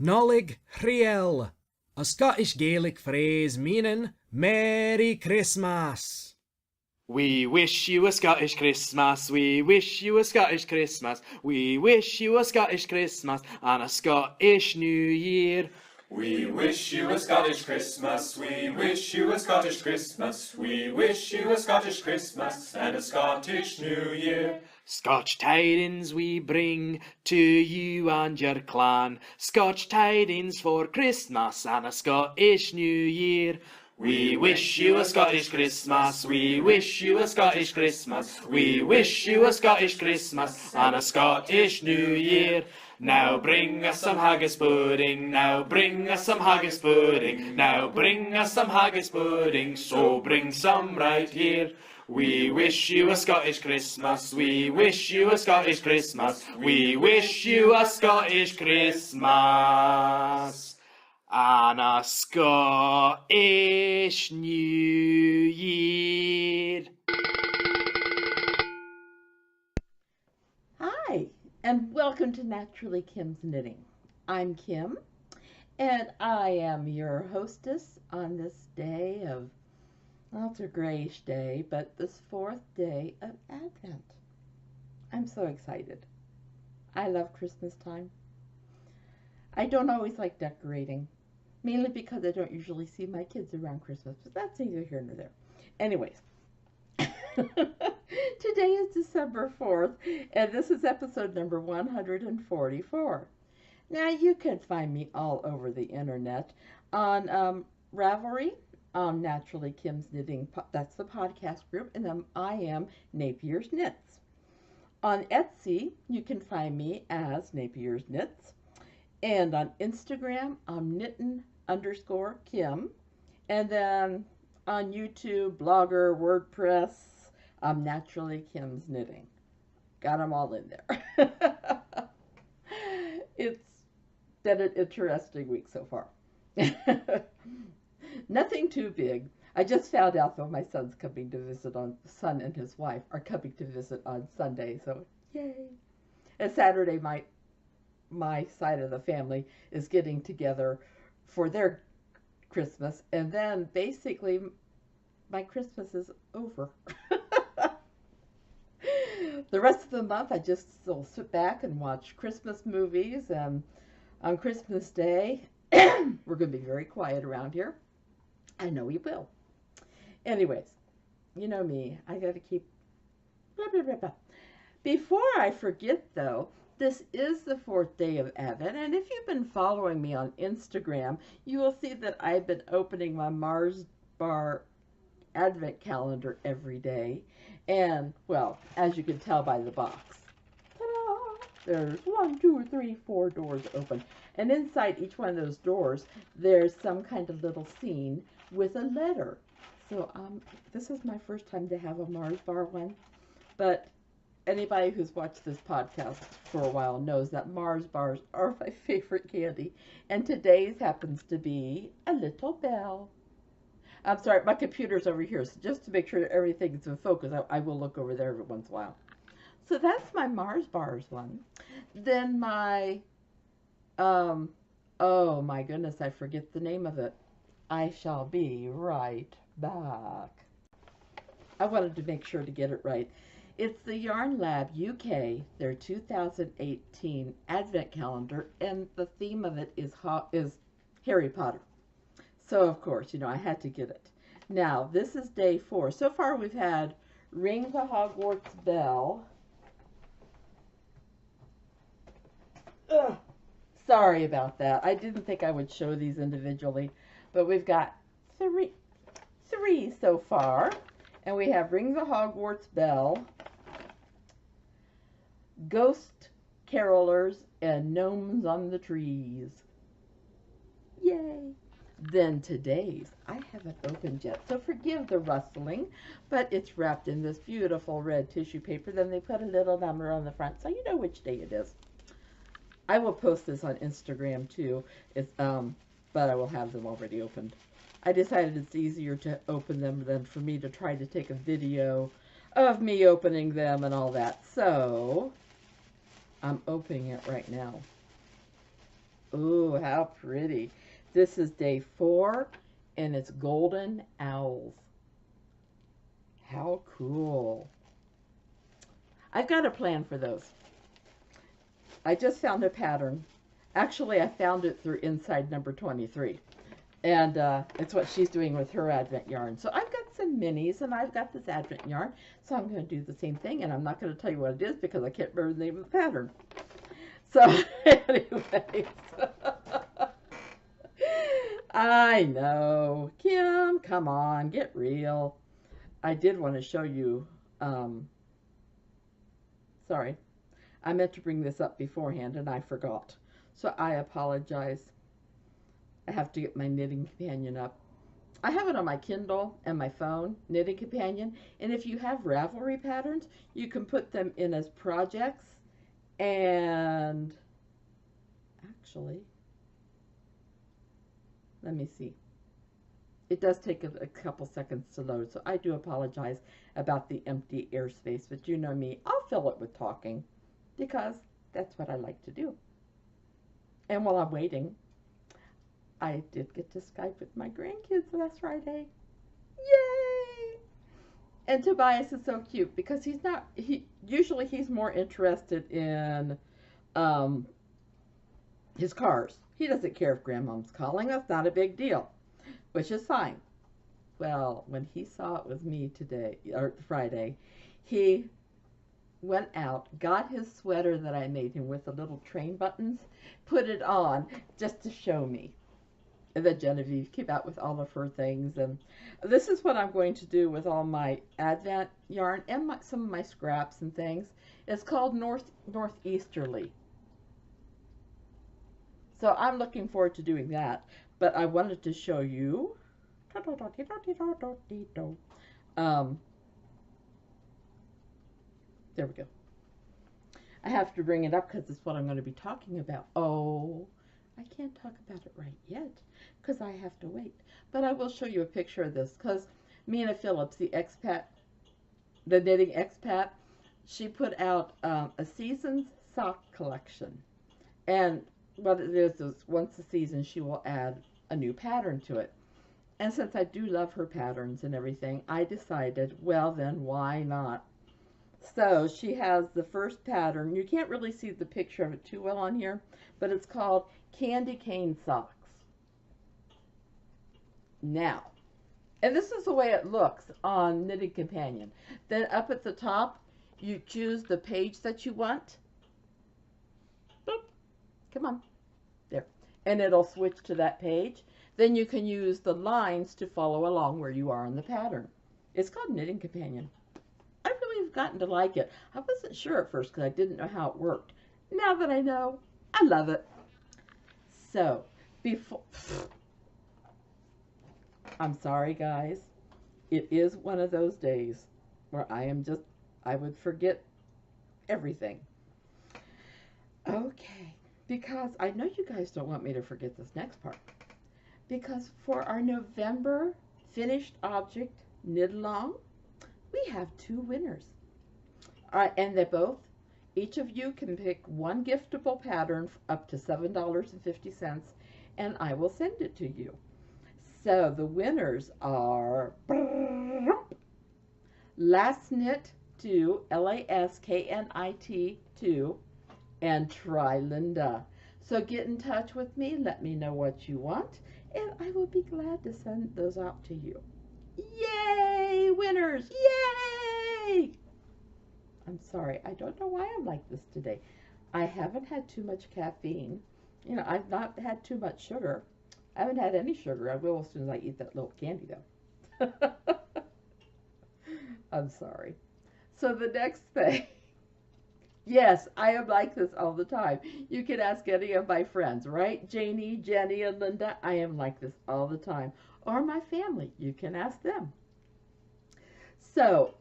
Nolig Riel, a Scottish Gaelic phrase meaning Merry Christmas. We wish you a Scottish Christmas, we wish you a Scottish Christmas, we wish you a Scottish Christmas and a Scottish New Year. We wish you a Scottish Christmas, we wish you a Scottish Christmas, we wish you a Scottish Christmas and a Scottish New Year. Scotch tidings we bring to you and your clan, Scotch tidings for Christmas and a Scottish New Year. We wish you a Scottish Christmas, we wish you a Scottish Christmas, we wish you a Scottish Christmas and a Scottish New Year. Now bring us some haggis pudding, now bring us some haggis pudding, now bring us some haggis pudding, so bring some right here. We wish you a Scottish Christmas, we wish you a Scottish Christmas, we wish you a Scottish Christmas and a Scottish New Year. Hi, and welcome to Naturally Kim's Knitting. I'm Kim, and I am your hostess on this day of, well, it's a grayish day, but this fourth day of Advent. I'm so excited. I love Christmas time. I don't always like decorating, mainly because I don't usually see my kids around Christmas, but that's neither here nor there. Anyways, today is December 4th, and this is episode number 144. Now, you can find me all over the internet on Ravelry, Naturally Kim's Knitting, that's the podcast group, and then I am Napier's Knits. On Etsy, you can find me as Napier's Knits, and on Instagram, I'm knittin_Kim, and then on YouTube, Blogger, WordPress, I'm Naturally Kim's Knitting. Got them all in there. It's been an interesting week so far. Nothing too big. I just found out though my son's coming to visit son and his wife are coming to visit on Sunday, so yay. And Saturday my side of the family is getting together for their Christmas, and then basically my Christmas is over. The rest of the month I just will sit back and watch Christmas movies, and on Christmas Day we're going to be very quiet around here. I know we will. Anyways, you know me, I got to keep blah, blah, blah, blah. Before I forget though, this is the fourth day of Advent, and if you've been following me on Instagram, you will see that I've been opening my Mars Bar Advent calendar every day. And, well, as you can tell by the box, ta-da, there's 1, 2, 3, 4 doors open. And inside each one of those doors, there's some kind of little scene with a letter. So, this is my first time to have a Mars Bar one, but anybody who's watched this podcast for a while knows that Mars bars are my favorite candy, and today's happens to be a little bell. I'm sorry, my computer's over here, so just to make sure that everything's in focus, I will look over there every once in a while. So that's my Mars bars one. Then my, oh my goodness, I forget the name of it. I shall be right back. I wanted to make sure to get it right. It's the Yarn Lab UK, their 2018 Advent calendar, and the theme of it is Harry Potter. So, of course, you know, I had to get it. Now, this is day 4. So far, we've had Ring the Hogwarts Bell. Ugh, sorry about that. I didn't think I would show these individually, but we've got three so far. And we have Ring the Hogwarts Bell, Ghost Carolers, and Gnomes on the Trees. Yay! Then today's, I haven't opened yet, so forgive the rustling, but it's wrapped in this beautiful red tissue paper. Then they put a little number on the front, so you know which day it is. I will post this on Instagram too, but I will have them already opened. I decided it's easier to open them than for me to try to take a video of me opening them and all that. So, I'm opening it right now. Ooh, how pretty. This is day 4, and it's golden owls. How cool. I've got a plan for those. I just found a pattern. Actually, I found it through Inside Number 23. And it's what she's doing with her Advent yarn. So I've got some minis, and I've got this Advent yarn. So I'm going to do the same thing, and I'm not going to tell you what it is because I can't remember the name of the pattern. So anyways, I know. Kim, come on, get real. I did want to show you, sorry, I meant to bring this up beforehand and I forgot. So I apologize. I have to get my knitting companion up. I have it on my Kindle and my phone, Knitting Companion, and if you have Ravelry patterns, you can put them in as projects, and actually, let me see. It does take a couple seconds to load, so I do apologize about the empty airspace, but you know me, I'll fill it with talking, because that's what I like to do. And while I'm waiting, I did get to Skype with my grandkids last Friday. Yay! And Tobias is so cute because usually he's more interested in his cars. He doesn't care if grandmom's calling us, not a big deal, which is fine. Well, when he saw it was me today, or Friday, he went out, got his sweater that I made him with the little train buttons, put it on just to show me. And then Genevieve came out with all of her things, and this is what I'm going to do with all my Advent yarn and some of my scraps and things. It's called Northeasterly. So I'm looking forward to doing that, but I wanted to show you. There we go. I have to bring it up because it's what I'm going to be talking about. Oh, I can't talk about it right yet because I have to wait. But I will show you a picture of this because Mina Phillips, the expat, the knitting expat, she put out a season's sock collection. And what it is once a season she will add a new pattern to it. And since I do love her patterns and everything, I decided, well then, why not? So she has the first pattern. You can't really see the picture of it too well on here, but it's called Candy Cane Socks. Now, and this is the way it looks on Knitting Companion. Then up at the top, you choose the page that you want. Boop. Come on. There. And it'll switch to that page. Then you can use the lines to follow along where you are in the pattern. It's called Knitting Companion. I really have gotten to like it. I wasn't sure at first because I didn't know how it worked. Now that I know, I love it. So, I'm sorry guys, it is one of those days where I would forget everything. Okay, because I know you guys don't want me to forget this next part. Because for our November finished object knit along, we have 2 winners. And each of you can pick one giftable pattern up to $7.50, and I will send it to you. So the winners are Last Knit 2, LASKNIT 2, and Try Linda. So get in touch with me, let me know what you want, and I will be glad to send those out to you. Yay, winners! Yay! I'm sorry, I don't know why I'm like this today. I haven't had too much caffeine. You know, I've not had too much sugar. I haven't had any sugar. I will as soon as I eat that little candy, though. I'm sorry. So the next thing, yes, I am like this all the time. You can ask any of my friends, right? Janie, Jenny, and Linda, I am like this all the time. Or my family, you can ask them. So,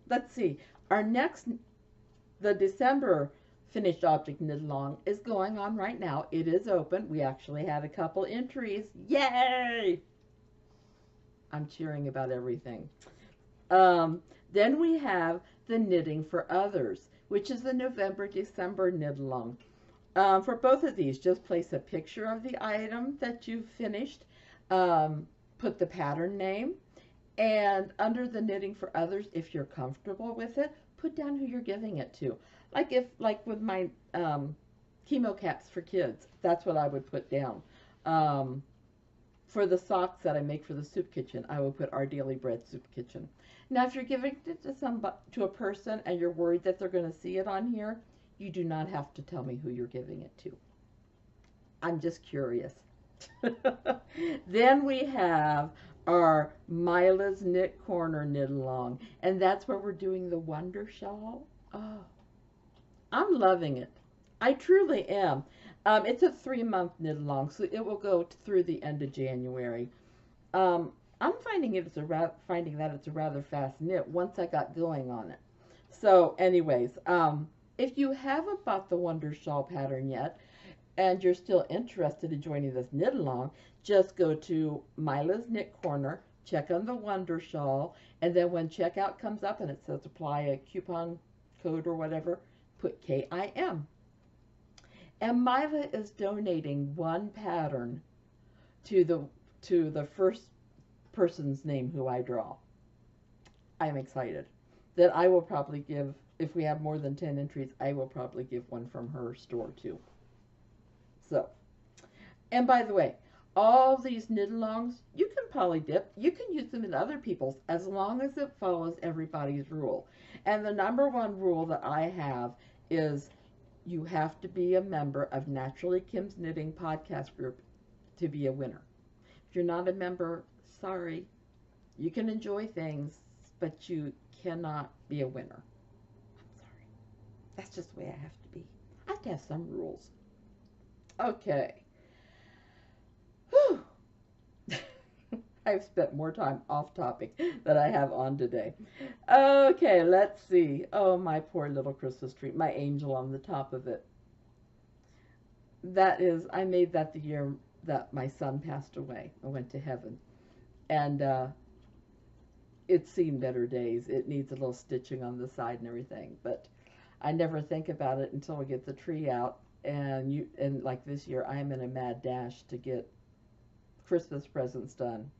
let's see. The December finished object knit along is going on right now. It is open. We actually had a couple entries. Yay! I'm cheering about everything. Then we have the Knitting for Others, which is the November-December knit along. For both of these, just place a picture of the item that you've finished, put the pattern name, and under the knitting for others, if you're comfortable with it, put down who you're giving it to. Like with my chemo caps for kids, that's what I would put down. For the socks that I make for the soup kitchen, I will put Our Daily Bread Soup Kitchen. Now, if you're giving it to a person and you're worried that they're going to see it on here, you do not have to tell me who you're giving it to. I'm just curious. Then we have our Mila's Knit Corner knit along, and that's where we're doing the Wonder Shawl. Oh, I'm loving it. I truly am. It's a 3-month knit along, so it will go through the end of January. I'm finding that it's a rather fast knit once I got going on it. So, anyways, if you haven't bought the Wonder Shawl pattern yet, and you're still interested in joining this knit along, just go to Mila's Knit Corner, check on the Wonder Shawl, and then when checkout comes up and it says apply a coupon code or whatever, put KIM. And Mila is donating one pattern to the first person's name who I draw. I'm excited that I will probably give, if we have more than 10 entries, I will probably give one from her store too. So, and by the way, all these knit-alongs, you can poly dip. You can use them in other people's as long as it follows everybody's rule. And the #1 rule that I have is you have to be a member of Naturally Kim's Knitting podcast group to be a winner. If you're not a member, sorry. You can enjoy things, but you cannot be a winner. I'm sorry. That's just the way I have to be. I have to have some rules. Okay. Whew. I've spent more time off topic than I have on today. Okay, let's see. Oh, my poor little Christmas tree. My angel on the top of it. That is, I made that the year that my son passed away. I went to heaven. And it's seen better days. It needs a little stitching on the side and everything. But I never think about it until we get the tree out. And like this year, I am in a mad dash to get Christmas presents done.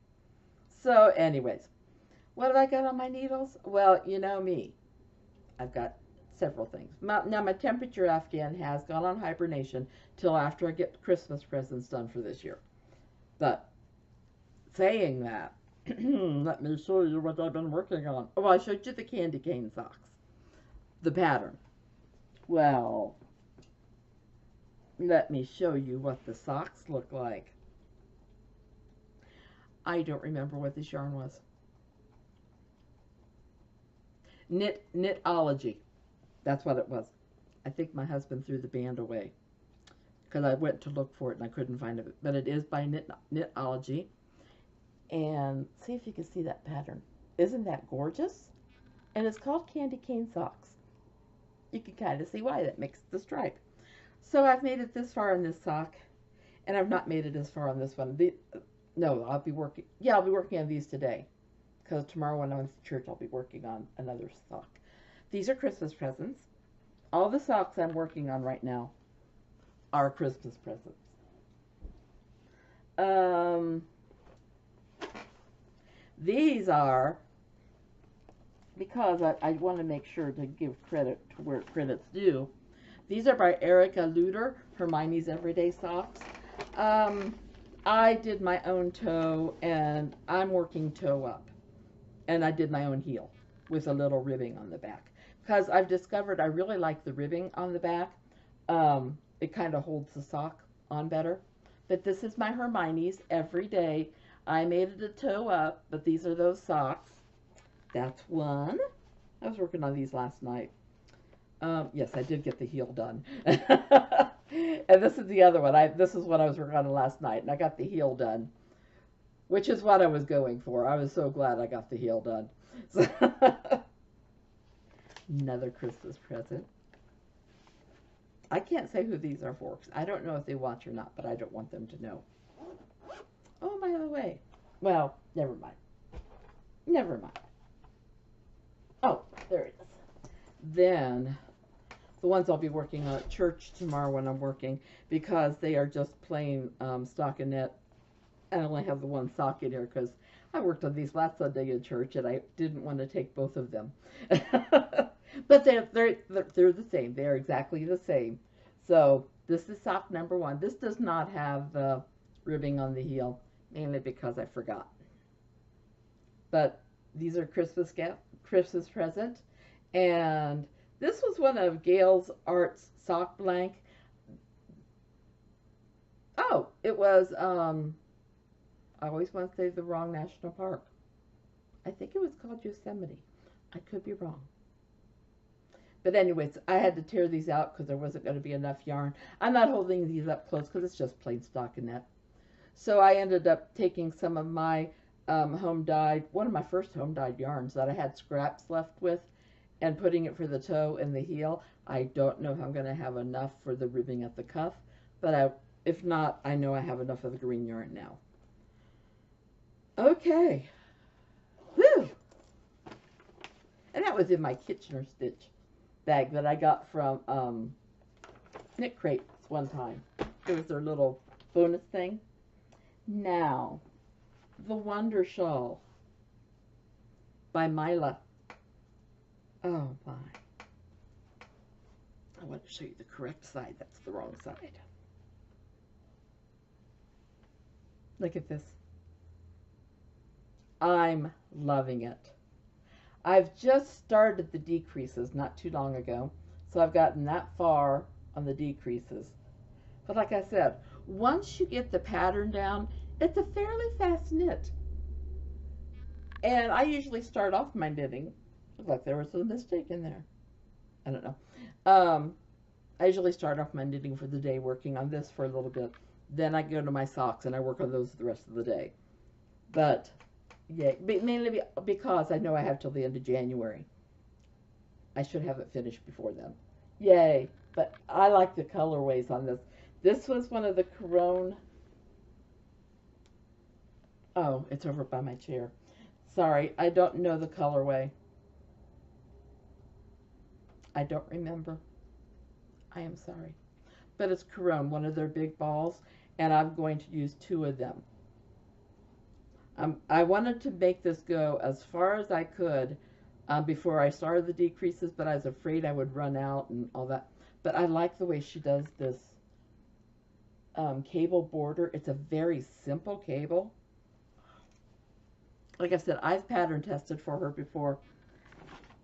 So anyways, what have I got on my needles? Well, you know me. I've got several things. Now my temperature Afghan has gone on hibernation till after I get Christmas presents done for this year. But saying that, let me show you what I've been working on. Oh, I showed you the candy cane socks. The pattern. Well, let me show you what the socks look like. I don't remember what this yarn was. Knitology. That's what it was. I think my husband threw the band away because I went to look for it and I couldn't find it. But it is by Knitology. And see if you can see that pattern. Isn't that gorgeous? And it's called Candy Cane Socks. You can kind of see why that makes the stripe. So I've made it this far on this sock, and I've not made it as far on this one. No, I'll be working. Yeah, I'll be working on these today, because tomorrow when I'm at church, I'll be working on another sock. These are Christmas presents. All the socks I'm working on right now are Christmas presents. These are, because I want to make sure to give credit to where credit's due. These are by Erica Luder, Hermione's Everyday Socks. I did my own toe, and I'm working toe up. And I did my own heel with a little ribbing on the back. Because I've discovered I really like the ribbing on the back. It kind of holds the sock on better. But this is my Hermione's Everyday. I made it a toe up, but these are those socks. That's one. I was working on these last night. Yes, I did get the heel done. And this is the other one. This is what I was working on last night, and I got the heel done, which is what I was going for. I was so glad I got the heel done. So another Christmas present. I can't say who these are for, 'cause I don't know if they watch or not, but I don't want them to know. Oh, by the way. Well, never mind. Never mind. Oh, there it is. Then The ones I'll be working on at church tomorrow when I'm working, because they are just plain stockinette. I only have the one sock in here because I worked on these last Sunday in church and I didn't want to take both of them. But they're the same. They are exactly the same. So this is sock number 1. This does not have the ribbing on the heel, mainly because I forgot. But these are Christmas present, and this was one of Gail's Arts sock blank. Oh, it was I always want to say the wrong national park. I think it was called Yosemite. I could be wrong. But anyways, I had to tear these out because there wasn't going to be enough yarn. I'm not holding these up close because it's just plain stockinette. So I ended up taking some of my home dyed, one of my first home dyed yarns that I had scraps left with, and putting it for the toe and the heel. I don't know if I'm going to have enough for the ribbing at the cuff, but if not, I know I have enough of the green yarn now. Okay. Woo! And that was in my Kitchener Stitch bag that I got from Knit Crates one time. It was their little bonus thing. Now, the Wonder Shawl by Mila. Oh my. I want to show you the correct side. That's the wrong side. Look at this. I'm loving it. I've just started the decreases not too long ago, so I've gotten that far on the decreases. But like I said, once you get the pattern down, it's a fairly fast knit. And I usually start off my knitting. Looked like there was a mistake in there. I don't know. I usually start off my knitting for the day, working on this for a little bit. Then I go to my socks and I work on those the rest of the day. But yeah, mainly because I know I have till the end of January. I should have it finished before then. Yay. But I like the colorways on this. This was one of the Corone. Oh, it's over by my chair. Sorry, I don't know the colorway. I don't remember. I am sorry. But it's Corone, one of their big balls, and I'm going to use 2 of them. I wanted to make this go as far as I could before I started the decreases, but I was afraid I would run out and all that. But I like the way she does this cable border. It's a very simple cable. Like I said, I've pattern tested for her before,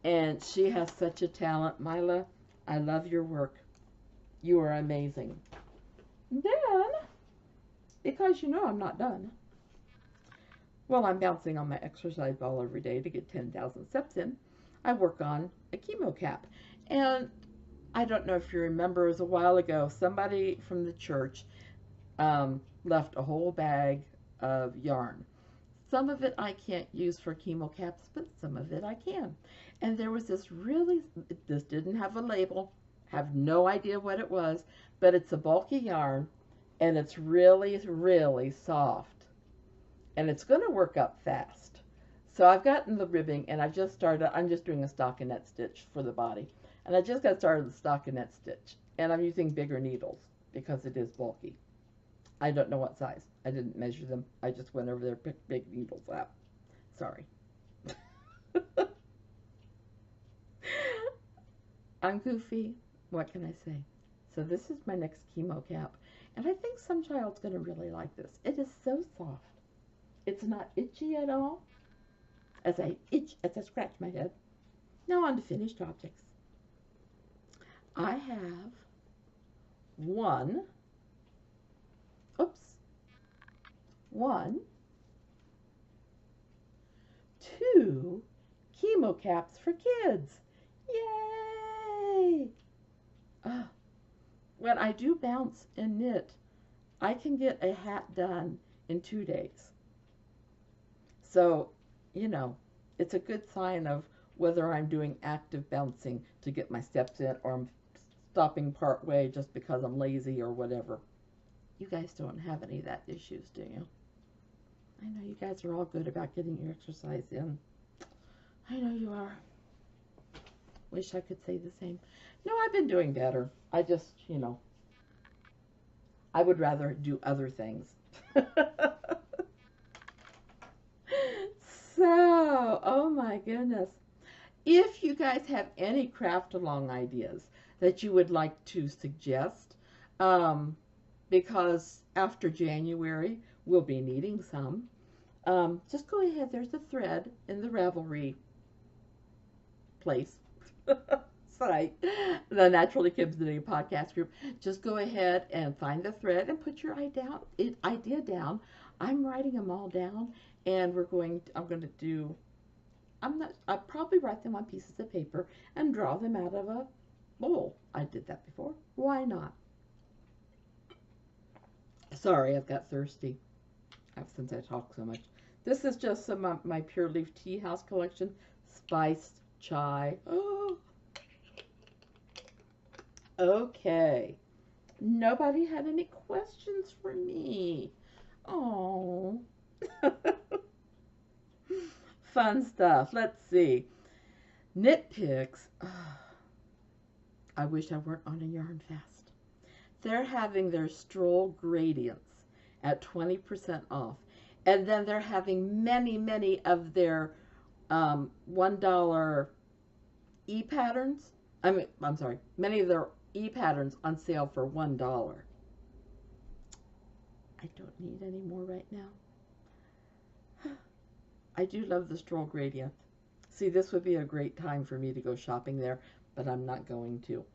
and she has such a talent. Mila, I love your work. You are amazing. Then, because you know I'm not done, well, I'm bouncing on my exercise ball every day to get 10,000 steps in. I work on a chemo cap. And I don't know if you remember, it was a while ago, somebody from the church left a whole bag of yarn. Some of it I can't use for chemo caps, but some of it I can. And there was this this didn't have a label, have no idea what it was, but it's a bulky yarn, and it's really, really soft. And it's going to work up fast. So I've gotten the ribbing, and I've just started, I'm just doing a stockinette stitch for the body. And I just got started with the stockinette stitch. And I'm using bigger needles because it is bulky. I don't know what size. I didn't measure them. I just went over there and picked big needles out. Sorry. I'm goofy. What can I say? So this is my next chemo cap. And I think some child's going to really like this. It is so soft. It's not itchy at all. As I scratch my head. Now on to finished objects. I have 1, 2 chemo caps for kids. Yay! When I do bounce and knit, I can get a hat done in 2 days. So, you know, it's a good sign of whether I'm doing active bouncing to get my steps in, or I'm stopping part way just because I'm lazy or whatever. You guys don't have any of that issues, do you? I know you guys are all good about getting your exercise in. I know you are. Wish I could say the same. No, I've been doing better. I just, I would rather do other things. So, oh my goodness. If you guys have any craft along ideas that you would like to suggest, because after January we'll be needing some, just go ahead. There's a thread in the Ravelry place site, the Naturally Kim's Knitting podcast group. Just go ahead and find the thread and put your idea down. I'm writing them all down, and I'll probably write them on pieces of paper and draw them out of a bowl. I did that before. Why not? Sorry, I've got thirsty since I talk so much. This is just some of my Pure Leaf Tea House collection. Spiced chai. Oh. Okay. Nobody had any questions for me. Oh. Fun stuff. Let's see. Knit picks. I wish I weren't on a yarn fast. They're having their stroll gradients at 20% off. And then they're having many of their $1 e-patterns. I'm sorry. Many of their e-patterns on sale for $1. I don't need any more right now. I do love the stroll gradient. See, this would be a great time for me to go shopping there, but I'm not going to.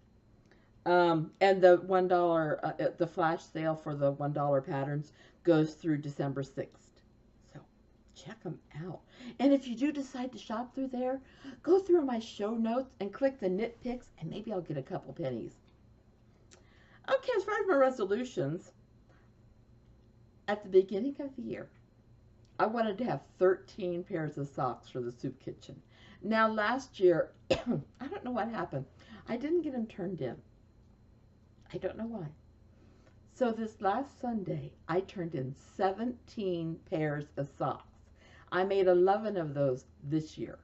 And the $1, the flash sale for the $1 patterns goes through December 6th. So check them out. And if you do decide to shop through there, go through my show notes and click the knit picks, and maybe I'll get a couple pennies. Okay, as far as my resolutions, at the beginning of the year, I wanted to have 13 pairs of socks for the soup kitchen. Now, last year, I don't know what happened. I didn't get them turned in. I don't know why. So this last Sunday, I turned in 17 pairs of socks. I made 11 of those this year.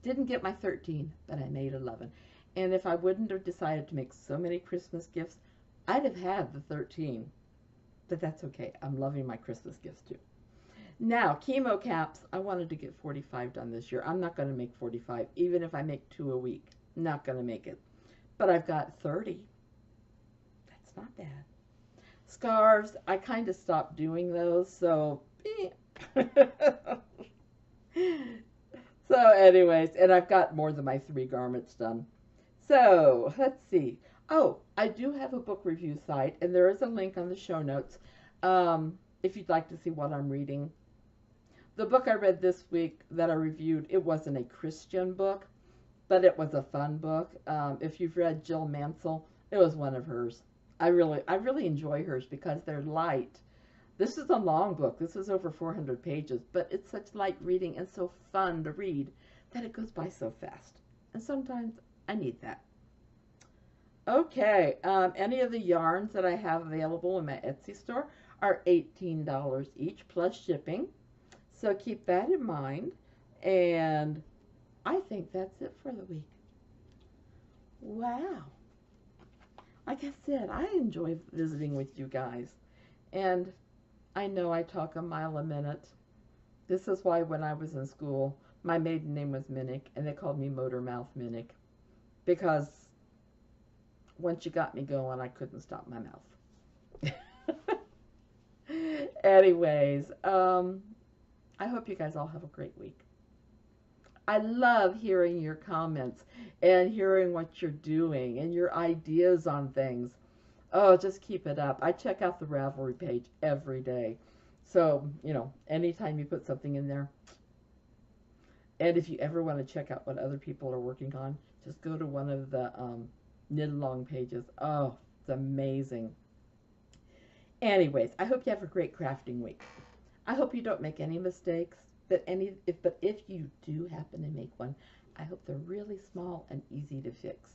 Didn't get my 13, but I made 11. And if I wouldn't have decided to make so many Christmas gifts, I'd have had the 13. But that's okay. I'm loving my Christmas gifts too. Now, chemo caps, I wanted to get 45 done this year. I'm not going to make 45, even if I make 2 a week. Not going to make it. But I've got 30. That's not bad. Scarves, I kind of stopped doing those, so... So anyways, and I've got more than my 3 garments done. So, let's see. Oh, I do have a book review site, and there is a link on the show notes if you'd like to see what I'm reading. The book I read this week that I reviewed, it wasn't a Christian book, but it was a fun book. If you've read Jill Mansell, it was one of hers. I really enjoy hers because they're light. This is a long book. This is over 400 pages, but it's such light reading and so fun to read that it goes by so fast. And sometimes I need that. Okay, any of the yarns that I have available in my Etsy store are $18 each plus shipping. So keep that in mind. And I think that's it for the week. Wow. Like I said, I enjoy visiting with you guys. And I know I talk a mile a minute. This is why when I was in school, my maiden name was Minnick, and they called me Motor Mouth Minnick. Because once you got me going, I couldn't stop my mouth. Anyways, I hope you guys all have a great week. I love hearing your comments and hearing what you're doing and your ideas on things. Oh, just keep it up. I check out the Ravelry page every day. So, anytime you put something in there. And if you ever want to check out what other people are working on, just go to one of the knit along pages. Oh, it's amazing. Anyways, I hope you have a great crafting week. I hope you don't make any mistakes, but if you do happen to make one, I hope they're really small and easy to fix.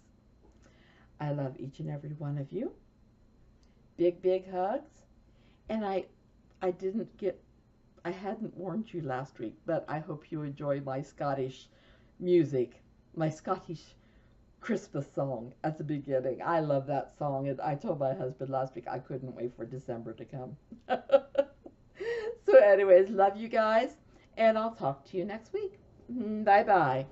I love each and every one of you. Big hugs. And I hadn't warned you last week, but I hope you enjoy my Scottish music. my Scottish Christmas song at the beginning. I love that song, and I told my husband last week I couldn't wait for December to come. So anyways, love you guys, and I'll talk to you next week. Bye-bye.